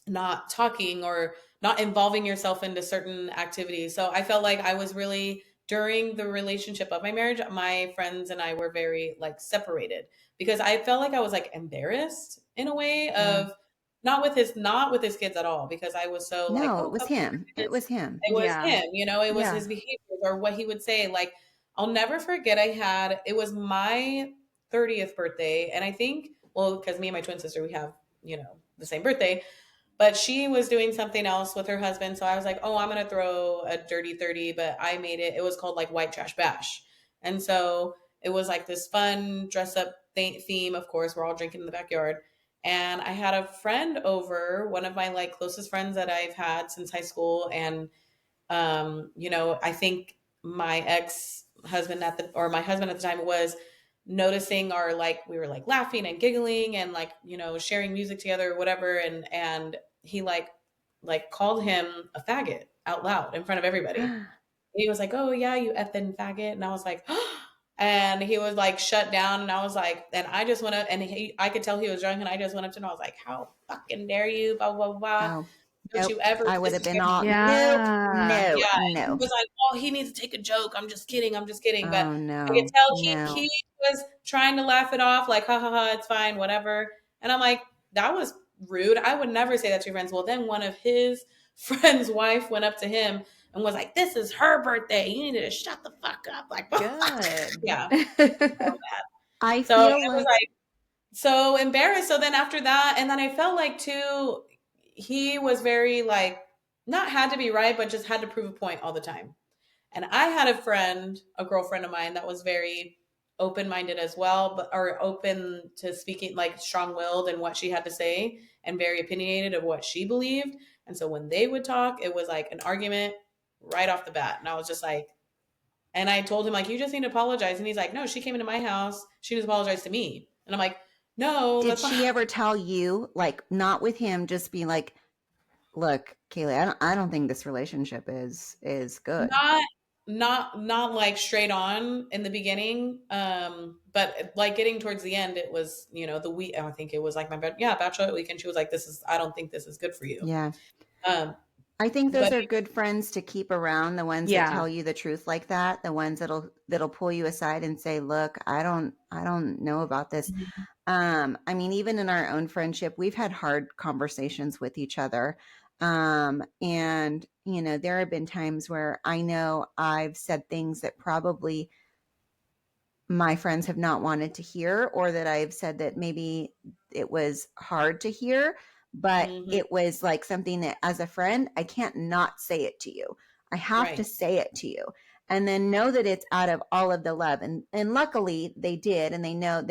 not talking or not involving yourself into certain activities. So I felt like I was really, during the relationship of my marriage, my friends and I were very like separated, because I felt like I was like embarrassed in a way Yeah. of not with his kids at all, because I was so like, No, oh, it was come him. here. It was him. It was Yeah. him, it was Yeah. his behaviors or what he would say. Like, I'll never forget, it was my 30th birthday. And I think, well, because me and my twin sister, we have, the same birthday, but she was doing something else with her husband. So I was like, oh, I'm going to throw a dirty 30, but I made it. It was called like White Trash Bash. And so it was like this fun dress up theme. Of course, we're all drinking in the backyard. And I had a friend over, one of my like closest friends that I've had since high school. And, I think my ex-husband or my husband at the time was noticing our, like, we were like laughing and giggling and like, sharing music together or whatever. And he like called him a faggot out loud in front of everybody. He was like, oh yeah, you effing faggot. And I was like, and he was like shut down. And I was like, and I just went up, and I could tell he was drunk, and I just went up to him. I was like, how fucking dare you, blah blah blah, Oh, don't nope. you ever I would have been disrespect all, me. nope, Yeah. no, Yeah, and he no. was like, "Oh, he needs to take a joke. I'm just kidding. I'm just kidding." But Oh, I could no, tell he no. was trying to laugh it off, like, "Ha ha ha, it's fine, whatever." And I'm like, "That was rude. I would never say that to your friends." Well, then one of his friends' wife went up to him and was like, "This is her birthday. You need to shut the fuck up." Like, Good. yeah. I So feel I was like, like so embarrassed. So then after that, and then I felt like too, he was very like, not had to be right, but just had to prove a point all the time. And I had a girlfriend of mine that was very open minded as well, but or open to speaking, like strong willed in what she had to say, and very opinionated of what she believed. And so when they would talk, it was like an argument right off the bat. And I was just like, and I told him, like, you just need to apologize. And he's like, no, she came into my house. She just apologized to me. And I'm like, no, did that's she not ever tell you, like, not with him, just be like, look, Kaylee, I don't think this relationship is good. not not like straight on in the beginning, but like getting towards the end, it was, the week, I think it was like bachelorette weekend, she was like, this is, I don't think this is good for you. Yeah. um I think those but are good friends to keep around, the ones that Yeah. tell you the truth like that, the ones that'll pull you aside and say, "Look, I don't know about this." I mean, even in our own friendship, we've had hard conversations with each other. And there have been times where I know I've said things that probably my friends have not wanted to hear, or that I've said that maybe it was hard to hear, but Mhm. it was like something that as a friend, I can't not say it to you. I have to Right. say it to you. And then know that it's out of all of the love. And luckily they did, and they know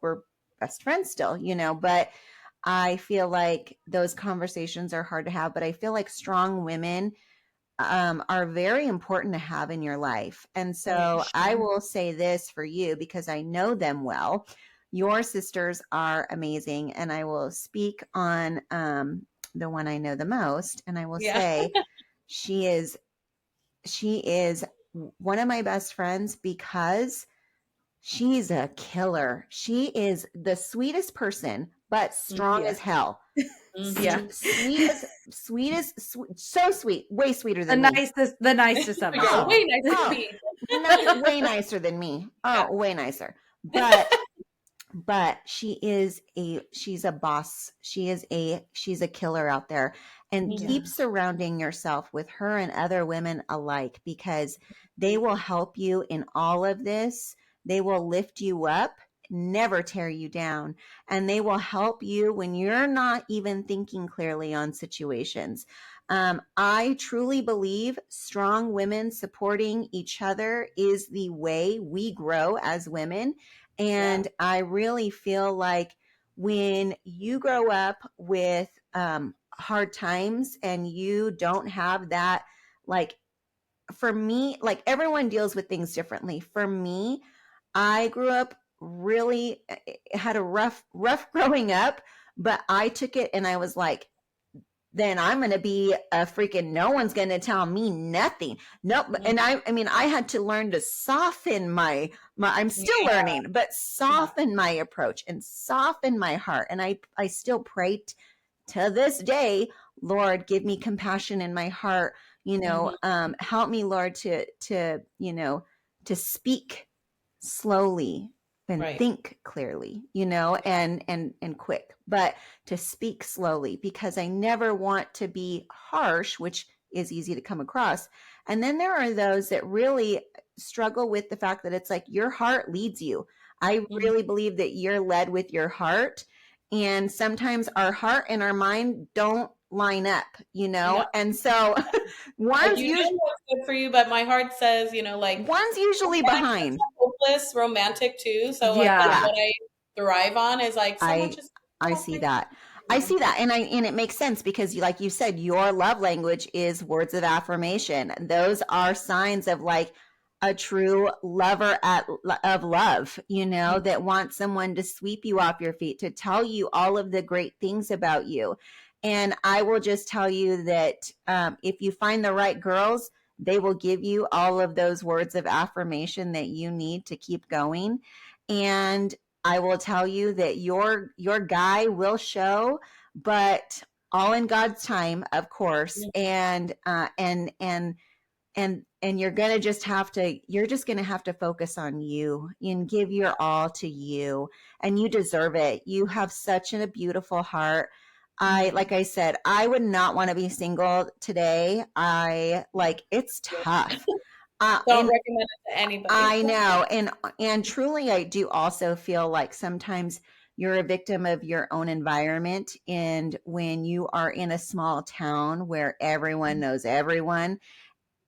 we're best friends still, but I feel like those conversations are hard to have, but I feel like strong women are very important to have in your life. And Oh, for so I sure. will say this for you because I know them well. Your sisters are amazing. And I will speak on the one I know the most. And I will Yeah. say she is one of my best friends because she's a killer. She is the sweetest person, but strong Yeah. as hell. Yeah. Mhm. So sweet, way sweeter The than me. nicest of Yeah, us Oh, way all. nicer than oh, me. way nicer than me. Yeah. Oh, way nicer. But she's a boss. She's a killer out there, and Yeah. keep Mhm. surrounding yourself with her and other women alike, because they will help you in all of this. They will lift you up, never tear you down, and they will help you when you're not even thinking clearly on situations. I truly believe strong women supporting each other is the way we grow as women. Yeah. And I really feel like when you grow up with hard times and you don't have that, like, for me, like everyone deals with things differently. For me, I grew up really had a rough growing up, but I took it and I was like, then I'm going to be a freaking, no one's going to tell me nothing. Nope. And I mean, I had to learn to soften my I'm still learning, but soften my approach and soften my heart. And I still pray to this day, Lord, give me compassion in my heart, help me, Lord, to, to speak slowly and think clearly, and quick, but to speak slowly, because I never want to be harsh, which is easy to come across. And then there are those that really struggle with the fact that it's like your heart leads you. I really believe that you're led with your heart. And sometimes our heart and our mind don't line up, and so one's usually what's good for you, but my heart says, one's usually behind. Hopeless romantic too. So like that's what I thrive on is like someone just. I see that. I see that. And it makes sense because like you said, your love language is words of affirmation. Those are signs of like a true lover of love, that wants someone to sweep you off your feet, to tell you all of the great things about you. And I will just tell you that if you find the right girls, they will give you all of those words of affirmation that you need to keep going. And I will tell you that your guy will show, but all in God's time, of course. And you're going to just have to focus on you and give your all to you, and you deserve it. You have such a beautiful heart. Like I said, I would not want to be single today. It's tough. Don't recommend it to anybody. I know. And truly, I do also feel like sometimes you're a victim of your own environment. And when you are in a small town where everyone knows everyone,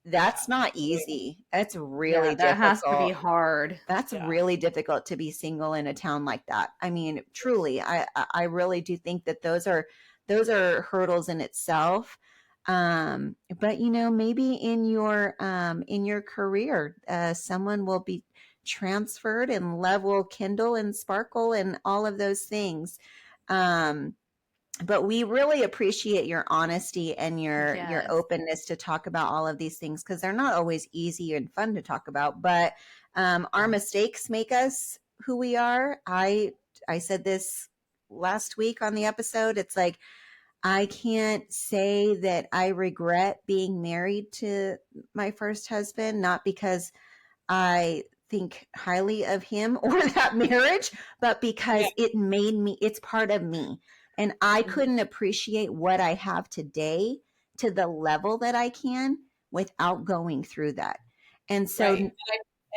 that's not easy. That's really difficult. That has to be hard. That's really difficult to be single in a town like that. I mean, truly, I really do think that those are hurdles in itself. But maybe in your career, someone will be transferred and love will kindle and sparkle and all of those things. But we really appreciate your honesty and your openness to talk about all of these things, because they're not always easy and fun to talk about. But our mistakes make us who we are. I said this last week on the episode. It's like, I can't say that I regret being married to my first husband, not because I think highly of him or that marriage, but because it made me, it's part of me. And I couldn't appreciate what I have today to the level that I can without going through that. And so,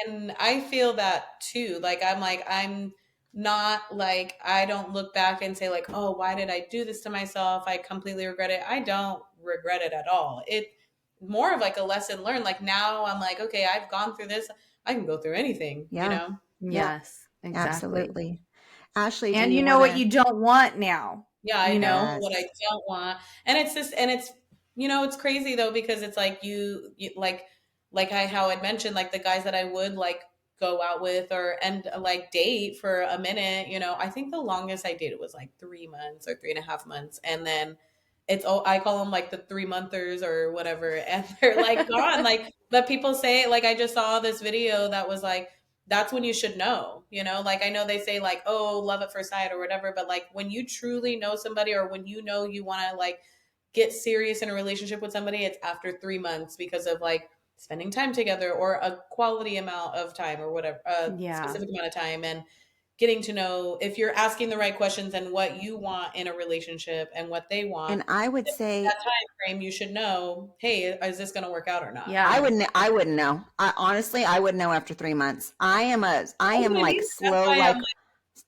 and I feel that too. I'm not like, I don't look back and say like, oh, why did I do this to myself? I completely regret it. I don't regret it at all. It's more of like a lesson learned. Like now I'm like, okay, I've gone through this. I can go through anything, Yes, exactly. Absolutely. Ashley, and you know what you don't want now. Yeah, I know what I don't want. And it's this, and it's, it's crazy though, because it's like you how I'd mentioned, like the guys that I would like go out with and like date for a minute, I think the longest I dated was like 3 months or 3.5 months. And then I call them like the 3-monthers or whatever. And they're like gone. Like, but people say, like, I just saw this video that was like, that's when you should know, like, I know they say like, oh, love at first sight or whatever, but like when you truly know somebody, or when you want to like get serious in a relationship with somebody, it's after 3 months, because of like spending time together, or a quality amount of time, or whatever, specific amount of time, and getting to know if you're asking the right questions and what you want in a relationship and what they want. And I would say that time frame, you should know, hey, is this going to work out or not? Yeah, I wouldn't know. Honestly, I would know after 3 months. I am like slow, like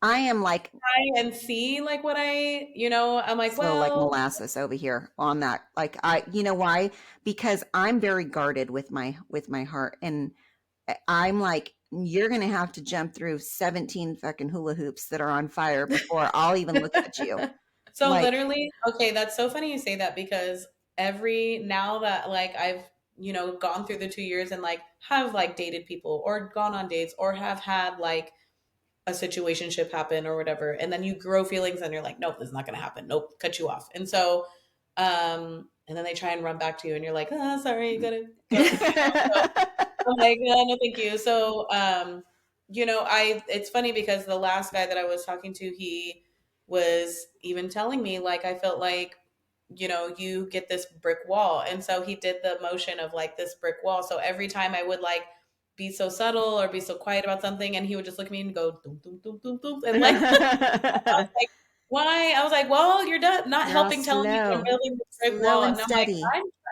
I am like try and see like what I'm like, slow, like molasses over here on that. Like why? Because I'm very guarded with my heart, and I'm like, you're going to have to jump through 17 fucking hula hoops that are on fire before I'll even look at you. So like, literally, okay, that's so funny you say that, because now that like I've you know, gone through the 2 years and like have like dated people or gone on dates or have had like a situationship happen or whatever, and then you grow feelings and you're like, nope, this is not going to happen. Nope, cut you off. And so, and then they try and run back to you, and you're like, oh, sorry, you gotta go. You know? So I'm like, no, thank you. So, you know, it's funny because the last guy that I was talking to, he was even telling me like, I felt like, you know, you get this brick wall. And so he did the motion of like this brick wall. So every time I would like be so subtle or be so quiet about something, and he would just look at me and go, doom, doom, doom, doom, doom. And like, I was like, why? I was like, well, you're done, not You're all helping, telling me I'm slow, building this brick slow wall. and And I'm like, steady.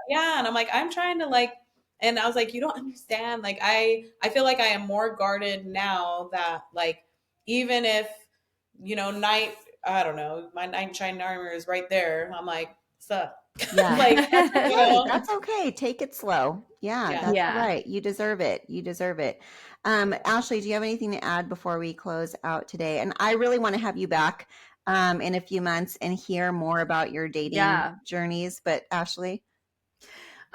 yeah. And I'm like, I'm trying to like, and I was like, you don't understand. Like, I feel like I am more guarded now that like, even if, you know, I don't know, my knight in shining armor is right there. I'm like, sup? Yeah. Like, That's you okay. know, That's okay. Take it slow. Yeah, yeah. that's all Yeah. right. You deserve it. You deserve it. Ashley, do you have anything to add before we close out today? And I really want to have you back in a few months and hear more about your dating Yeah. journeys. But Ashley?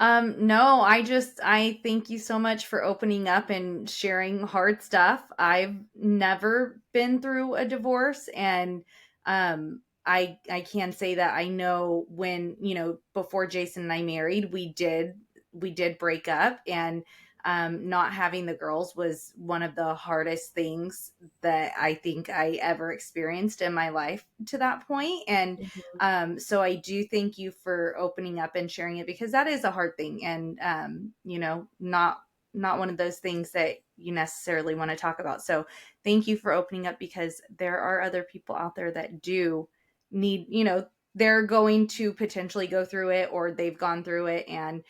No, I thank you so much for opening up and sharing hard stuff. I've never been through a divorce, and I can say that I know when, you know, before Jason and I married, we did break up, and not having the girls was one of the hardest things that I think I ever experienced in my life to that point. And Mhm. so I do thank you for opening up and sharing it, because that is a hard thing, and you know, not one of those things that you necessarily want to talk about. So thank you for opening up, because there are other people out there that do need, you know, they're going to potentially go through it, or they've gone through it. And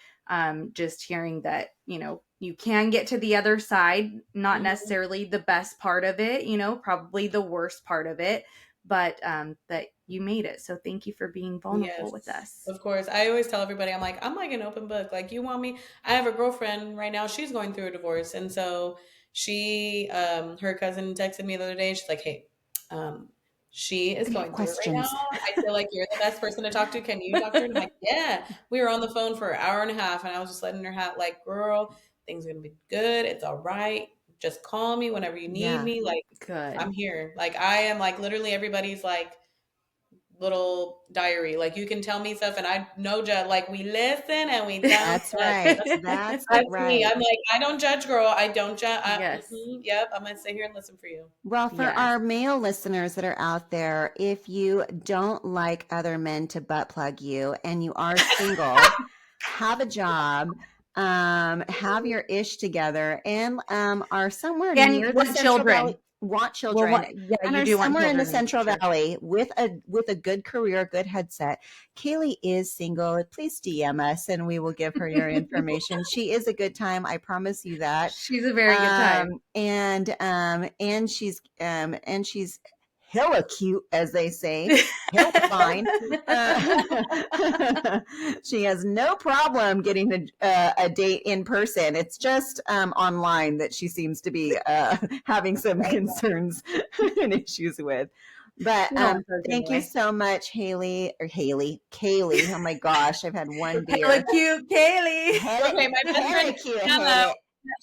just hearing that, you know, you can get to the other side, not Mhm. necessarily the best part of it, you know, probably the worst part of it, but that you made it. So thank you for being vulnerable with Yes, us. of course. I always tell everybody, I'm like an open book. Like, you want me? I have a girlfriend right now. She's going through a divorce, and so her cousin texted me the other day. She's like, "Hey, um, she is I have going through it right now. questions. I feel like you're the best person to talk to. Can you talk to her?" And I'm like, "Yeah." We were on the phone for an hour and a half, and I was just letting her have like, "Girl, things are gonna be good. It's all right. Just call me whenever you need Yeah. me. Like, Good. I'm here. Like, I am like literally everybody's like." Little diary. Like, you can tell me stuff and I no judge. Like, we listen and we don't That's judge. right. That's That's me. right. I'm like, I don't judge, girl. I don't judge. Yes. Yep. I'm gonna sit here and listen for you. Well, for Yes. our male listeners that are out there, if you don't like other men to butt plug you and you are single, have a job, have your ish together, and are somewhere And near the want Central Valley, children. want Well, children, yeah, and you are do want somewhere in the children in the Central future. Valley with a good career, good headset. Kaylee is single. Please DM us and we will give her your information. She is a good time. I promise you that. She's a very good time. And she's hella cute, as they say, hella fine. She has no problem getting a date in person. It's just online that she seems to be having some concerns and issues with. But She don't want those thank you anyway. so much, Kaylee. Oh my gosh, I've had one Hella beer. cute, Kaylee. Okay, my best Hella friend cute, Hannah. Haley.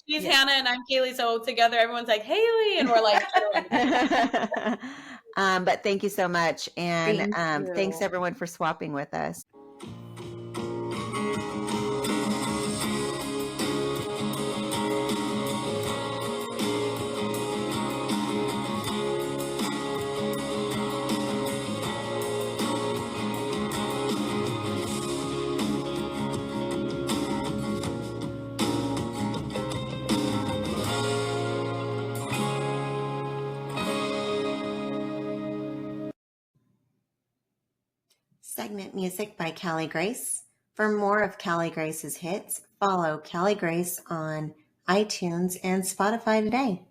She's Yeah. Hannah and I'm Kaylee. So together, everyone's like Haley, and we're like chilling. But thank you so much. And Thank thanks you. everyone for swapping with us. Segment music by Callie Grace. For more of Callie Grace's hits, follow Callie Grace on iTunes and Spotify today.